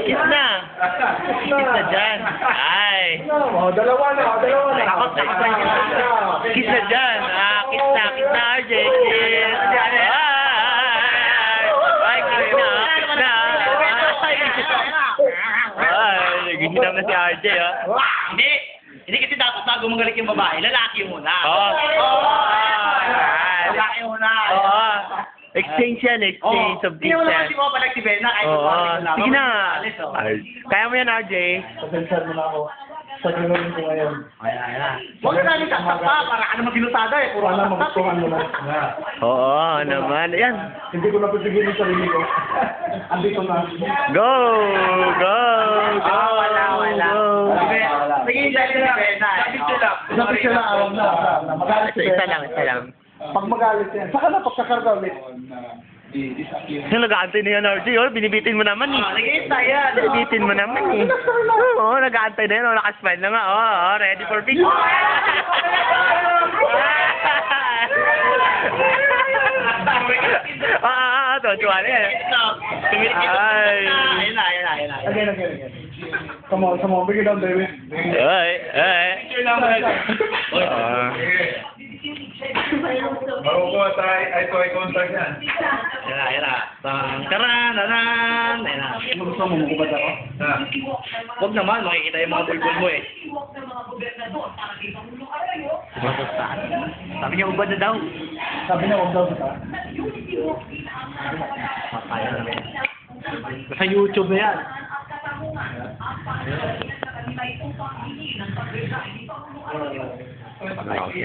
Kiss na. Kiss na dyan. Ay. Dalawa na. Takot na. Kiss na dyan. Kiss na, RJ. Kiss. Ay, kiss na. Ay, nagihinam na si RJ, oh. Hindi kasi dapat bago magaling yung babae, lalaki muna. Oo. Lalaki muna. Oo. Exchange yan, exchange of Hindi mo gifts naman yan. si Mo palag si Bena kahit Oo. wala. Sige na. Ay, kaya mo yan, RJ. Pasensya mo na ako. Sa gano'n ko ngayon. Huwag na namin sasakta para ka naman binusada eh. Puro Sana sasakta. magustuhan mo na. Oo, naman. Ayan. Hindi ko napipigil yung sarili ko. Andito na. Go! Go! Go! Wala. Go! Sige, dali na Bena. Sabi siya na, alam na. Magalit Isa lang. Pag magalit yan, saka na pagkakarga ulit. Yung nag-aantay na yan, RJ. Oh, binibitin mo naman eh. Nag-iintay yan. Binibitin mo naman eh. Oo, nag-aantay na yan. Oh, nakasmile na nga. Oh, ready for picture. Tuwa na yan. Ay. Ayun na. Again. Come on. Bring it down, baby. Ay. Makukuha tayo, eye to eye contact yan. Ayun na. Taranan. Ayun na. Gusto mo magubad ako? Ha? Huwag naman, makikita yung mga bulbul mo eh. Sabi niya, ubad na daw. Sabi niya, huwag daw kita. Sa YouTube na yan. Ay,